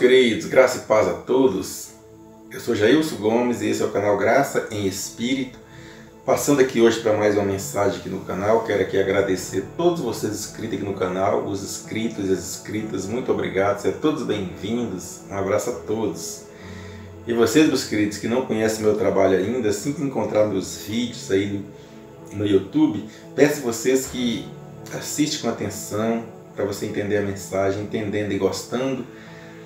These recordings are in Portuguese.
queridos, graça e paz a todos. Eu sou Jailson Gomes e esse é o canal Graça em Espírito. Passando aqui hoje para mais uma mensagem aqui no canal, quero aqui agradecer a todos vocês inscritos aqui no canal, os inscritos e as inscritas, muito obrigado, sejam todos bem-vindos, um abraço a todos. E vocês, meus queridos, que não conhecem meu trabalho ainda, assim que encontrar meus vídeos aí no YouTube, peço a vocês que assistam com atenção, para você entender a mensagem, entendendo e gostando.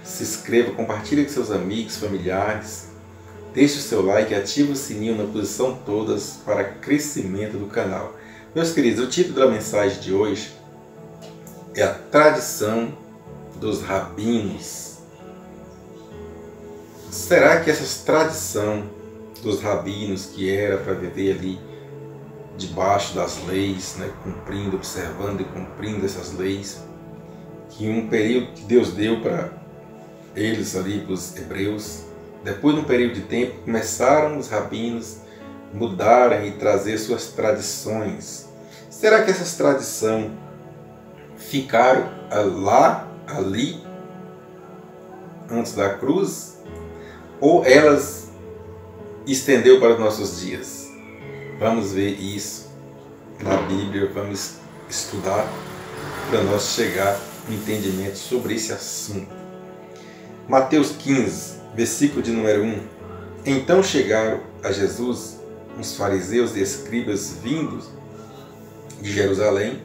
Se inscreva, compartilhe com seus amigos, familiares, deixe o seu like, ative o sininho na posição todas para crescimento do canal. Meus queridos, o título da mensagem de hoje é a tradição dos rabinos. Será que essa tradição dos rabinos, que era para viver ali debaixo das leis, né, cumprindo, observando e cumprindo essas leis, que um período que Deus deu para eles ali, para os hebreus, depois de um período de tempo, começaram os rabinos mudarem e trazer suas tradições. Será que essas tradições ficaram ali, antes da cruz, ou elas estendeu para os nossos dias? Vamos ver isso na Bíblia, vamos estudar para nós chegar a um entendimento sobre esse assunto. Mateus 15, versículo de número 1. Então chegaram a Jesus uns fariseus e escribas vindos de Jerusalém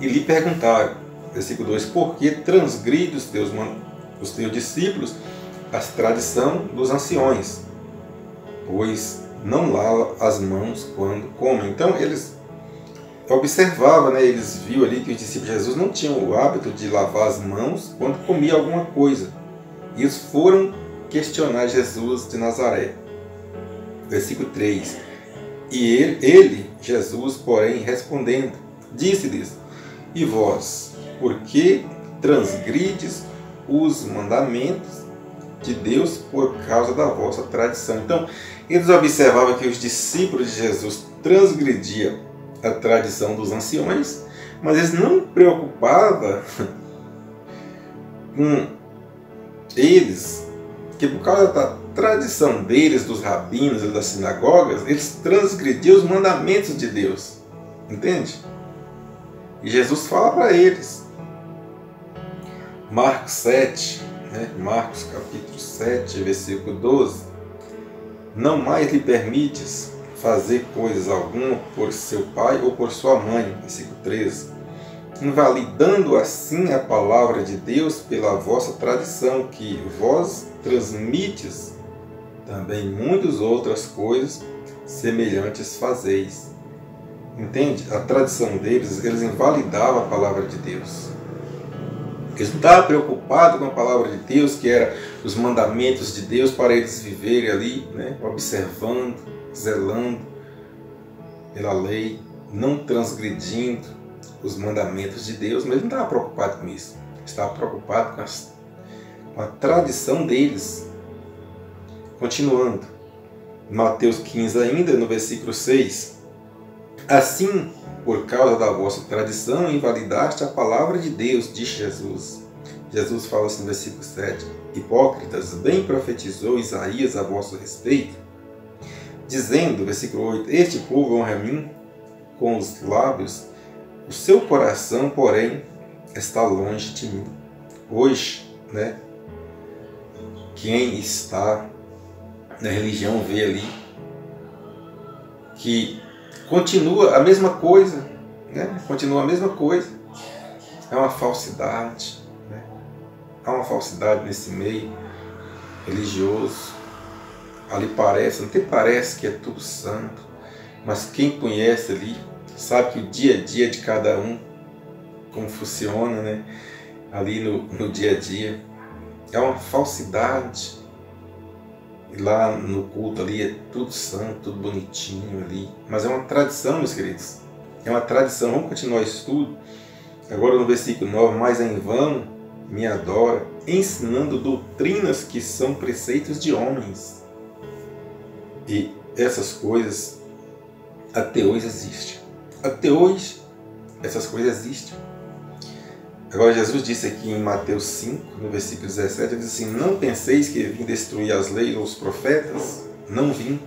e lhe perguntaram, versículo 2, por que transgride os teus discípulos a tradição dos anciões, pois não lava as mãos quando comem? Então eles observavam, né, eles viam ali que os discípulos de Jesus não tinham o hábito de lavar as mãos quando comia alguma coisa. E eles foram questionar Jesus de Nazaré. Versículo 3. E ele, Jesus, porém, respondendo, disse-lhes, e vós, por que transgrides os mandamentos de Deus por causa da vossa tradição? Então, eles observavam que os discípulos de Jesus transgrediam a tradição dos anciões, mas eles não preocupavam com eles, que por causa da tradição deles, dos rabinos e das sinagogas, eles transgrediam os mandamentos de Deus. Entende? E Jesus fala para eles. Marcos 7, Marcos capítulo 7, versículo 12. Não mais lhe permites fazer coisas alguma por seu pai ou por sua mãe. Versículo 13. Invalidando assim a palavra de Deus pela vossa tradição, que vós transmites, também muitas outras coisas semelhantes fazeis. Entende? A tradição deles, eles invalidavam a palavra de Deus. Eles não estavam preocupados com a palavra de Deus, que era os mandamentos de Deus para eles viverem ali, né, observando, zelando pela lei, não transgredindo os mandamentos de Deus, mas ele não estava preocupado com isso. Ele estava preocupado com a tradição deles. Continuando, Mateus 15 ainda, no versículo 6. Assim, por causa da vossa tradição, invalidaste a palavra de Deus, disse Jesus. Jesus fala assim no versículo 7. Hipócritas, bem profetizou Isaías a vosso respeito, dizendo, versículo 8, este povo honra a mim com os lábios, o seu coração, porém, está longe de mim. Hoje, né, quem está na religião vê ali que continua a mesma coisa, né? Continua a mesma coisa. É uma falsidade, né? Há uma falsidade nesse meio religioso. Ali parece, não te parece que é tudo santo, mas quem conhece ali sabe que o dia a dia de cada um, como funciona, né? Ali no dia a dia, é uma falsidade. E lá no culto ali é tudo santo, tudo bonitinho ali. Mas é uma tradição, meus queridos. É uma tradição. Vamos continuar o estudo. Agora no versículo 9. Mas em vão me adora, ensinando doutrinas que são preceitos de homens. E essas coisas até hoje existem. Até hoje essas coisas existem. Agora Jesus disse aqui em Mateus 5, no versículo 17, ele diz assim: não penseis que vim destruir as leis ou os profetas, não vim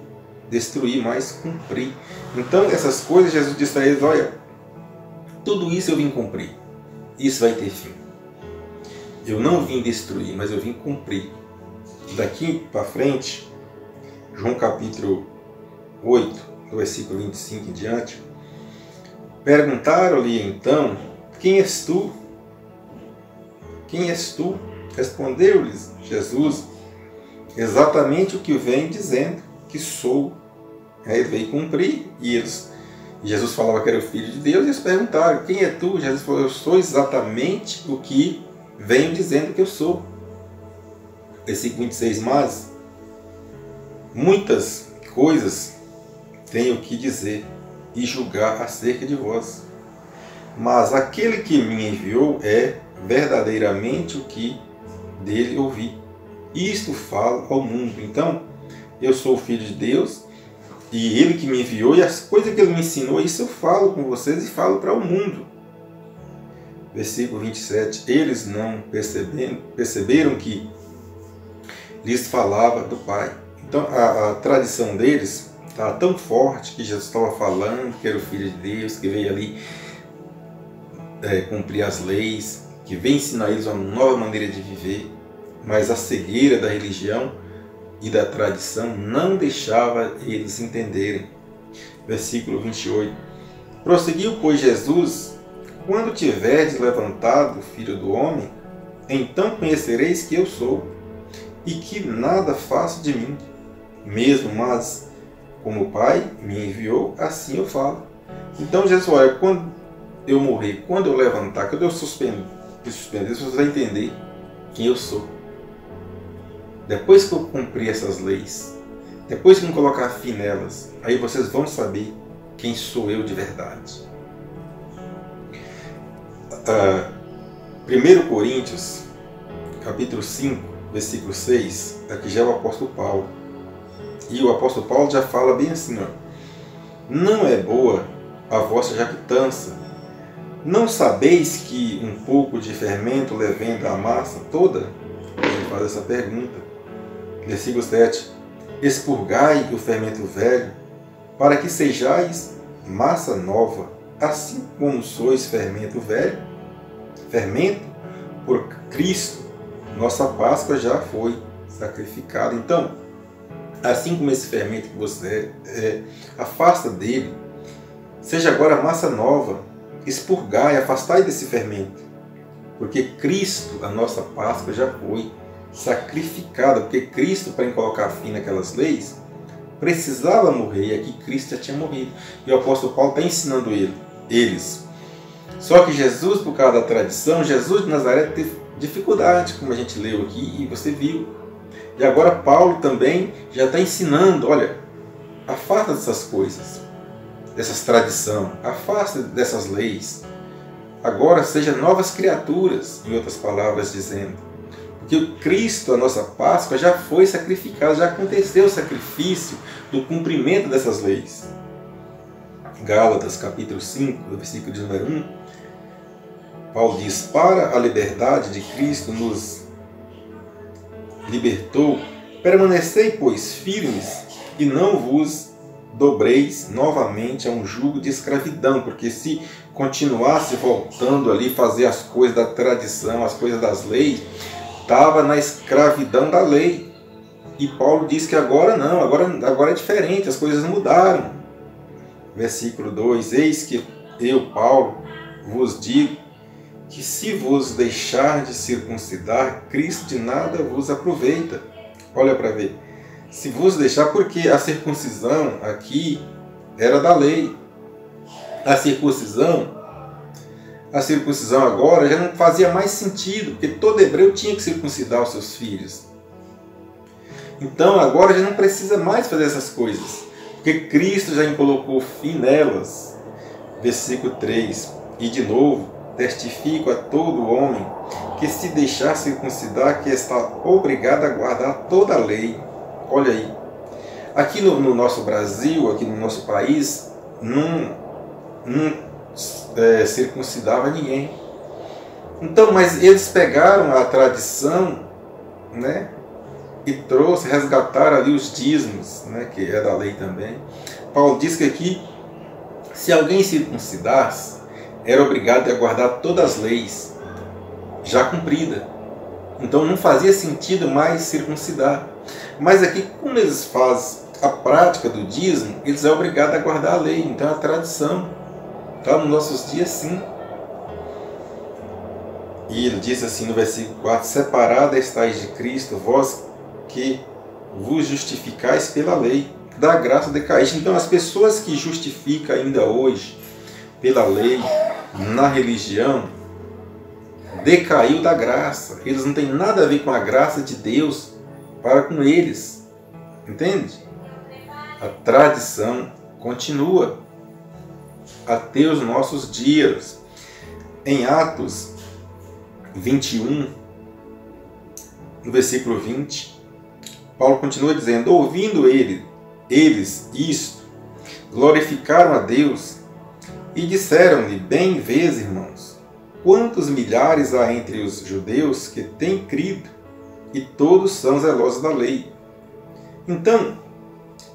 destruir, mas cumprir. Então essas coisas Jesus disse para eles: olha, tudo isso eu vim cumprir, isso vai ter fim. Eu não vim destruir, mas eu vim cumprir. Daqui para frente, João capítulo 8, do versículo 25 em diante, perguntaram-lhe então: quem és tu? Quem és tu? Respondeu-lhes Jesus exatamente o que vem dizendo, que sou. Aí ele veio cumprir, e Jesus falava que era o Filho de Deus, e eles perguntaram: quem é tu? Jesus falou: eu sou exatamente o que venho dizendo que eu sou. Versículo 26, mas muitas coisas tenho que dizer e julgar acerca de vós, mas aquele que me enviou é verdadeiramente o que dele ouvi. Isto falo ao mundo. Então, eu sou o Filho de Deus, e Ele que me enviou, e as coisas que Ele me ensinou, isso eu falo com vocês e falo para o mundo. Versículo 27. Eles não perceberam que lhes falava do Pai. Então, a tradição deles estava tão forte que Jesus estava falando que era o Filho de Deus, que veio ali cumprir as leis, que vem ensinar eles uma nova maneira de viver, mas a cegueira da religião e da tradição não deixava eles entenderem. Versículo 28. Prosseguiu, pois, Jesus: quando tiverdes levantado o Filho do Homem, então conhecereis que eu sou, e que nada faço de mim mesmo, mas como o Pai me enviou, assim eu falo. Então Jesus falou: olha, quando eu morrer, quando eu levantar, quando eu suspender, você vai entender quem eu sou. Depois que eu cumprir essas leis, depois que eu colocar fim nelas, aí vocês vão saber quem sou eu de verdade. 1 Coríntios, capítulo 5, versículo 6, aqui já é o apóstolo Paulo. E o apóstolo Paulo já fala bem assim: ó, não é boa a vossa jactância. Não sabeis que um pouco de fermento levenda a massa toda? Ele faz essa pergunta. Versículo 7. Expurgai o fermento velho, para que sejais massa nova, assim como sois fermento velho. Fermento por Cristo, nossa Páscoa já foi sacrificada. Então, assim como esse fermento que você afasta dele, seja agora massa nova, expurgai, afastai desse fermento, porque Cristo, a nossa Páscoa, já foi sacrificada, porque Cristo, para colocar fim naquelas leis, precisava morrer, e aqui Cristo já tinha morrido. E o apóstolo Paulo está ensinando eles. Só que Jesus, por causa da tradição, Jesus de Nazaré teve dificuldade, como a gente leu aqui e você viu. E agora Paulo também já está ensinando: olha, afasta dessas coisas, dessas tradições, afasta dessas leis. Agora seja novas criaturas, em outras palavras dizendo. Porque Cristo, a nossa Páscoa, já foi sacrificado, já aconteceu o sacrifício do cumprimento dessas leis. Gálatas capítulo 5, versículo de número 1, Paulo diz: para a liberdade de Cristo nos libertou, permanecei, pois, firmes, e não vos dobreis novamente a um jugo de escravidão, porque se continuasse voltando ali, fazer as coisas da tradição, as coisas das leis, estava na escravidão da lei. E Paulo diz que agora não, agora é diferente, as coisas mudaram. Versículo 2: eis que eu, Paulo, vos digo que se vos deixar de circuncidar, Cristo de nada vos aproveita. Olha para ver. Se vos deixar, porque a circuncisão aqui era da lei. A circuncisão agora já não fazia mais sentido, porque todo hebreu tinha que circuncidar os seus filhos. Então agora já não precisa mais fazer essas coisas, porque Cristo já colocou fim nelas. Versículo 3: e de novo testifico a todo homem que se deixar circuncidar, que está obrigado a guardar toda a lei. Olha aí, aqui no nosso Brasil, aqui no nosso país, não circuncidava ninguém. Então, mas eles pegaram a tradição, né, e resgataram ali os dízimos, né, que é da lei também. Paulo diz que aqui, se alguém circuncidasse, era obrigado a guardar todas as leis já cumpridas. Então não fazia sentido mais circuncidar. Mas aqui, como eles fazem a prática do dízimo, eles são obrigados a guardar a lei. Então é a tradição. Tá? Nos nossos dias, sim. E ele diz assim no versículo 4: separada estáis de Cristo, vós que vos justificais pela lei, da graça decaíste. Então as pessoas que justificam ainda hoje pela lei, na religião, decaiu da graça. Eles não têm nada a ver com a graça de Deus para com eles. Entende? A tradição continua até os nossos dias. Em Atos 21, no versículo 20, Paulo continua dizendo: ouvindo eles isto, glorificaram a Deus e disseram-lhe: bem vês, irmãos, quantos milhares há entre os judeus que têm crido, e todos são zelosos da lei. Então,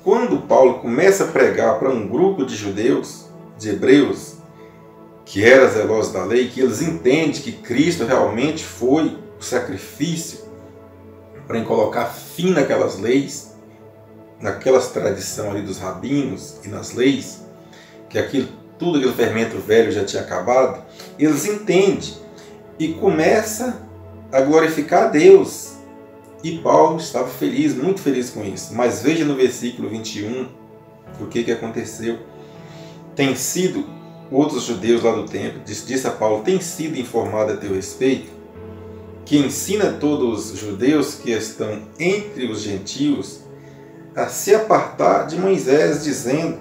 quando Paulo começa a pregar para um grupo de judeus, de hebreus, que era zeloso da lei, que eles entendem que Cristo realmente foi o sacrifício para colocar fim naquelas leis, naquelas tradições ali dos rabinos e nas leis, que tudo aquele fermento velho já tinha acabado, eles entendem e começam a glorificar a Deus. E Paulo estava feliz, muito feliz com isso. Mas veja no versículo 21 o que aconteceu. Tem sido, outros judeus lá do templo, disse a Paulo, tem sido informado a teu respeito, que ensina todos os judeus que estão entre os gentios a se apartar de Moisés, dizendo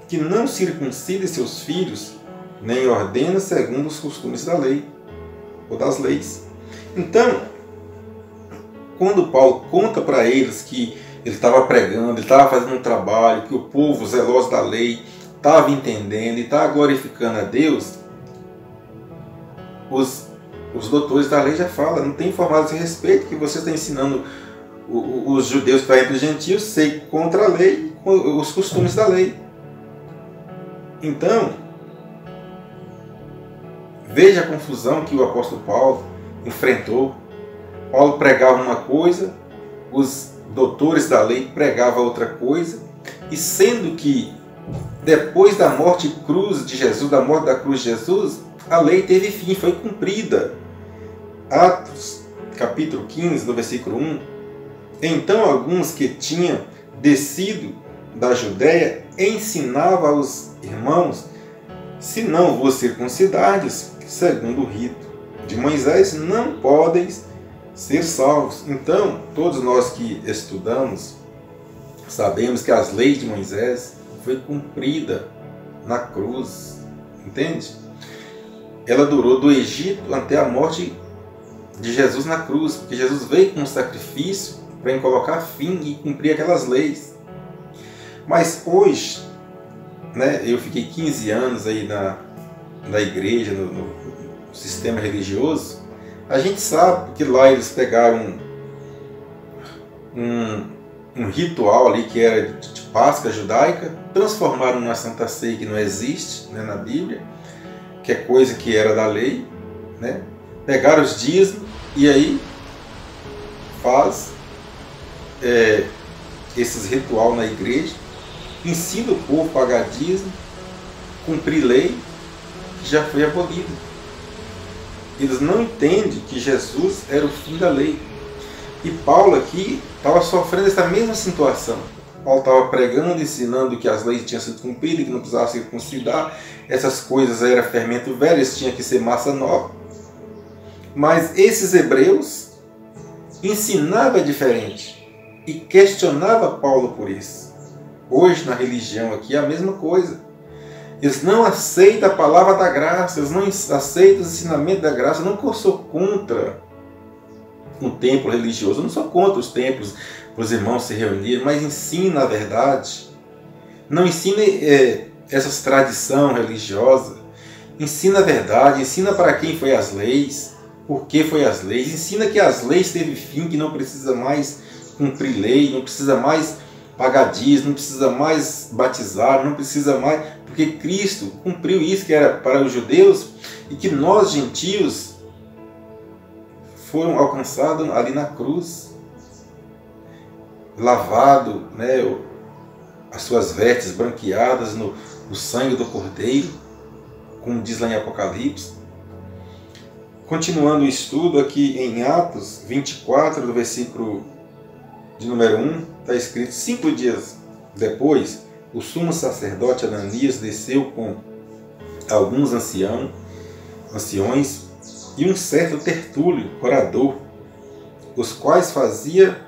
que não circuncide seus filhos, nem ordena segundo os costumes da lei, ou das leis. Então, quando Paulo conta para eles que ele estava pregando, ele estava fazendo um trabalho, que o povo zeloso da lei estava entendendo e estava glorificando a Deus, os doutores da lei já falam, não tem informado a esse respeito, que você está ensinando os judeus para entre os gentios ser contra a lei, os costumes da lei. Então, veja a confusão que o apóstolo Paulo enfrentou. Paulo pregava uma coisa, os doutores da lei pregavam outra coisa, e sendo que depois da morte cruz de Jesus, da morte da cruz de Jesus, a lei teve fim, foi cumprida. Atos, capítulo 15, no versículo 1. Então alguns que tinham descido da Judéia ensinavam aos irmãos: se não vos circuncidardes, segundo o rito de Moisés, não podeis ser salvos. Então, todos nós que estudamos, sabemos que as leis de Moisés foi cumprida na cruz. Entende? Ela durou do Egito até a morte de Jesus na cruz, porque Jesus veio com um sacrifício para colocar fim e cumprir aquelas leis. Mas hoje, né, eu fiquei 15 anos aí na igreja, no sistema religioso, a gente sabe que lá eles pegaram um ritual ali que era de Páscoa judaica, transformaram numa Santa Ceia que não existe, né, na Bíblia, que é coisa que era da lei, né? Pegaram os dízimos e aí faz esses ritual na igreja, ensina o povo a pagar dízimo, cumprir lei que já foi abolida. Eles não entendem que Jesus era o fim da lei. E Paulo aqui estava sofrendo essa mesma situação. Paulo estava pregando, ensinando que as leis tinham sido cumpridas, que não precisava circuncidar, essas coisas eram fermento velho, isso tinha que ser massa nova. Mas esses hebreus ensinavam diferente e questionavam Paulo por isso. Hoje na religião aqui é a mesma coisa. Eles não aceitam a palavra da graça, eles não aceitam os ensinamentos da graça. Eu não sou contra um templo religioso, eu não sou contra os templos para os irmãos se reunirem, mas ensina a verdade. Não ensine essas tradições religiosas ensina a verdade, ensina para quem foi as leis, por que foi as leis, ensina que as leis teve fim, que não precisa mais cumprir lei, não precisa mais pagar dízimo, não precisa mais batizar, não precisa mais, porque Cristo cumpriu isso que era para os judeus e que nós, gentios, foram alcançados ali na cruz, lavado, né, as suas vestes branqueadas no sangue do Cordeiro, como diz lá em Apocalipse. Continuando o estudo aqui em Atos 24, do versículo de número 1, está escrito: 5 dias depois, o sumo sacerdote Ananias desceu com alguns anciões e um certo Tertúlio, orador, os quais fazia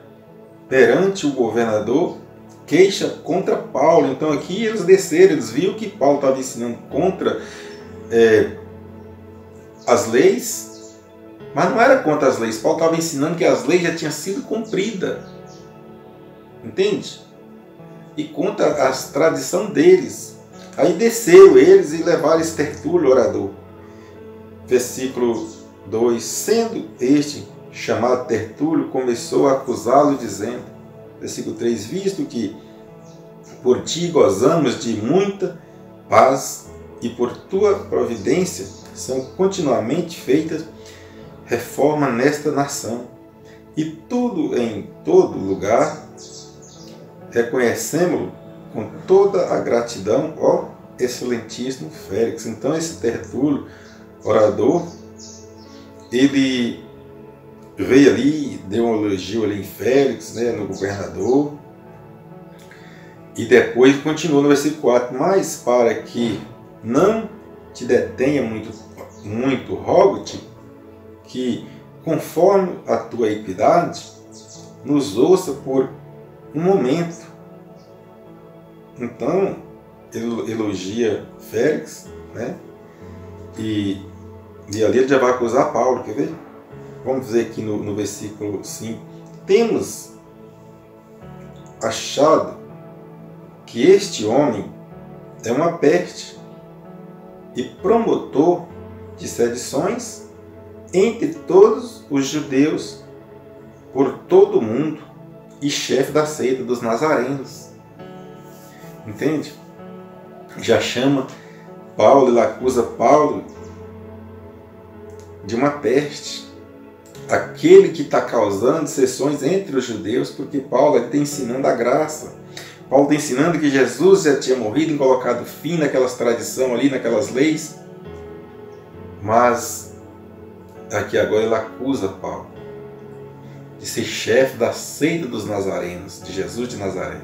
perante o governador queixa contra Paulo. Então aqui eles desceram, eles viram que Paulo estava ensinando contra as leis, mas não era contra as leis. Paulo estava ensinando que as leis já tinham sido cumpridas, entende? E contra a tradição deles. Aí desceu eles e levaram esse Tertúlio, orador. Versículo 2: sendo este chamado Tertúlio, começou a acusá-lo, dizendo, versículo 3, visto que por ti gozamos de muita paz e por tua providência são continuamente feitas reformas nesta nação, e tudo em todo lugar reconhecemos-lo com toda a gratidão, ó excelentíssimo Félix. Então esse Tertúlio, orador, ele veio ali, deu um elogio ali em Félix, né, no governador, e depois continuou no versículo 4, mas para que não te detenha muito, rogo-te que, conforme a tua equidade, nos ouça por um momento. Então, ele elogia Félix, né? E ali ele já vai acusar Paulo, quer ver? Vamos dizer aqui no versículo 5. Temos achado que este homem é uma peste e promotor de sedições entre todos os judeus por todo o mundo e chefe da seita dos nazarenos. Entende? Já chama Paulo, ele acusa Paulo de uma peste, aquele que está causando dissensões entre os judeus, porque Paulo está ensinando a graça. Paulo está ensinando que Jesus já tinha morrido e colocado fim naquelas tradições ali, naquelas leis. Mas aqui agora ele acusa Paulo de ser chefe da seita dos nazarenos, de Jesus de Nazaré.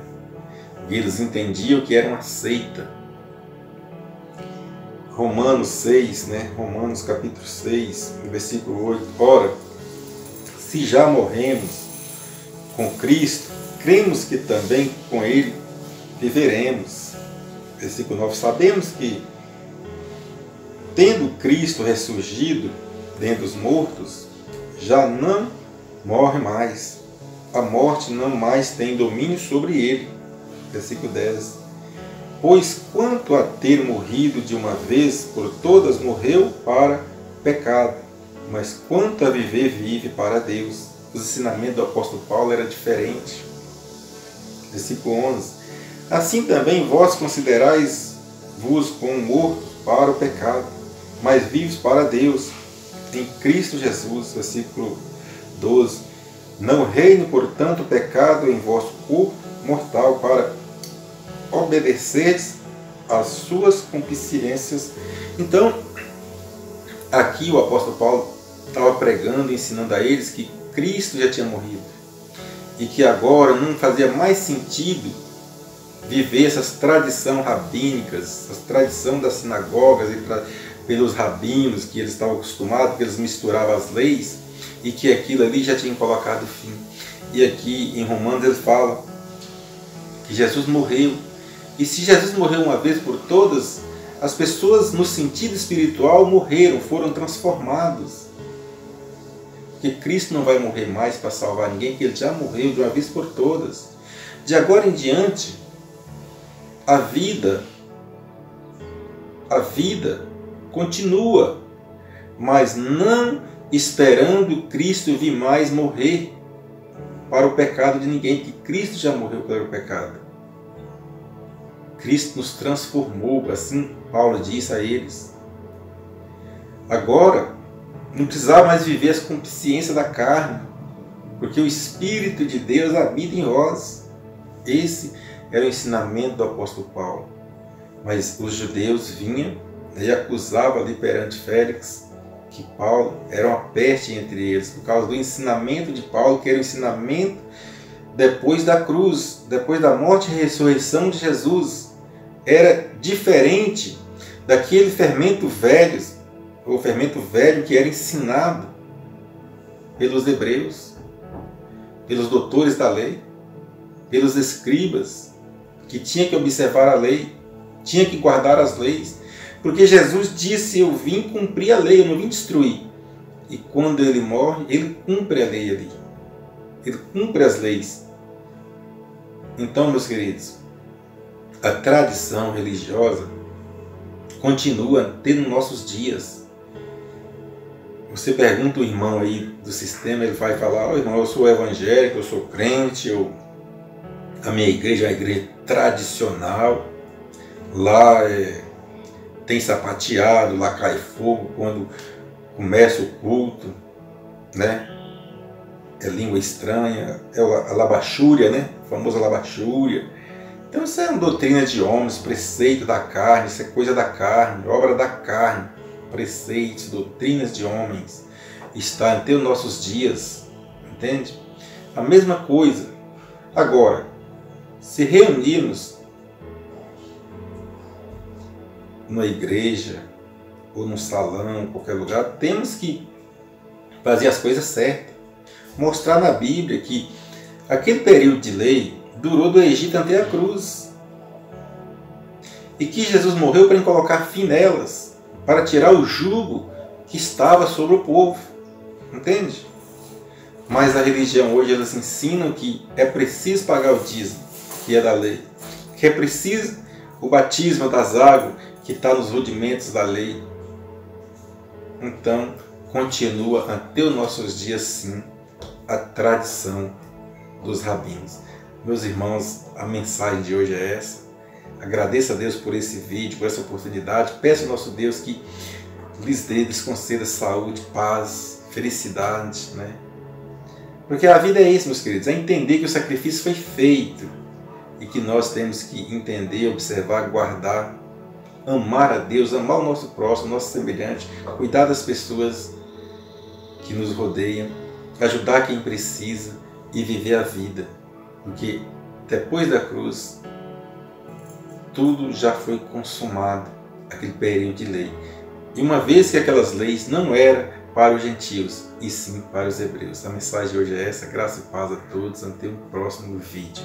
E eles entendiam que era uma seita. Romanos 6, né? Romanos capítulo 6, versículo 8. Ora, se já morremos com Cristo, cremos que também com Ele viveremos. Versículo 9. Sabemos que, tendo Cristo ressurgido dentre os mortos, já não morre mais. A morte não mais tem domínio sobre ele. Versículo 10. Pois quanto a ter morrido de uma vez por todas, morreu para o pecado, mas quanto a viver, vive para Deus. Os ensinamentos do apóstolo Paulo eram diferentes. Versículo 11. Assim também vós considerais-vos como mortos para o pecado, mas vivos para Deus, em Cristo Jesus. Versículo 12. Não reine, portanto, o pecado em vosso corpo mortal, para obedecer às suas concupiscências. Então, aqui o apóstolo Paulo estava pregando, ensinando a eles que Cristo já tinha morrido e que agora não fazia mais sentido viver essas tradições rabínicas, essas tradições das sinagogas e pelos rabinos que eles estavam acostumados, que eles misturavam as leis, e que aquilo ali já tinha colocado fim. E aqui em Romanos ele fala que Jesus morreu. E se Jesus morreu uma vez por todas, as pessoas no sentido espiritual morreram, foram transformados. Porque Cristo não vai morrer mais para salvar ninguém, porque Ele já morreu de uma vez por todas. De agora em diante, a vida continua, mas não esperando Cristo vir mais morrer para o pecado de ninguém, que Cristo já morreu pelo pecado. Cristo nos transformou, assim Paulo disse a eles. Agora, não precisava mais viver as concupiscências da carne, porque o Espírito de Deus habita em vós. Esse era o ensinamento do apóstolo Paulo. Mas os judeus vinham e acusavam ali perante Félix que Paulo era uma peste entre eles, por causa do ensinamento de Paulo, que era o ensinamento depois da cruz, depois da morte e ressurreição de Jesus. Era diferente daquele fermento velho, o fermento velho que era ensinado pelos hebreus, pelos doutores da lei, pelos escribas, que tinha que observar a lei, tinha que guardar as leis, porque Jesus disse: eu vim cumprir a lei, eu não vim destruir. E quando ele morre, ele cumpre a lei ali, ele cumpre as leis. Então, meus queridos, a tradição religiosa continua até nos nossos dias. Você pergunta o irmão aí do sistema, ele vai falar: oh, irmão, eu sou evangélico, eu sou crente, a minha igreja é uma igreja tradicional, lá tem sapateado, lá cai fogo quando começa o culto, né? É língua estranha, é a labachúria, né? A famosa labachúria. Então isso é uma doutrina de homens, preceito da carne, isso é coisa da carne, obra da carne, preceitos, doutrinas de homens, está até os nossos dias, entende? A mesma coisa. Agora, se reunirmos numa igreja ou num salão, em qualquer lugar, temos que fazer as coisas certas. Mostrar na Bíblia que aquele período de lei durou do Egito até a cruz. E que Jesus morreu para colocar fim nelas, para tirar o jugo que estava sobre o povo. Entende? Mas a religião hoje, elas ensinam que é preciso pagar o dízimo, que é da lei. Que é preciso o batismo das águas, que está nos rudimentos da lei. Então, continua até os nossos dias, sim, a tradição dos rabinos. Meus irmãos, a mensagem de hoje é essa. Agradeço a Deus por esse vídeo, por essa oportunidade. Peço ao nosso Deus que lhes conceda saúde, paz, felicidade, né? Porque a vida é isso, meus queridos, é entender que o sacrifício foi feito e que nós temos que entender, observar, guardar, amar a Deus, amar o nosso próximo, o nosso semelhante, cuidar das pessoas que nos rodeiam, ajudar quem precisa e viver a vida. Porque depois da cruz, tudo já foi consumado, aquele período de lei. E uma vez que aquelas leis não eram para os gentios, e sim para os hebreus. A mensagem de hoje é essa. Graça e paz a todos. Até o próximo vídeo.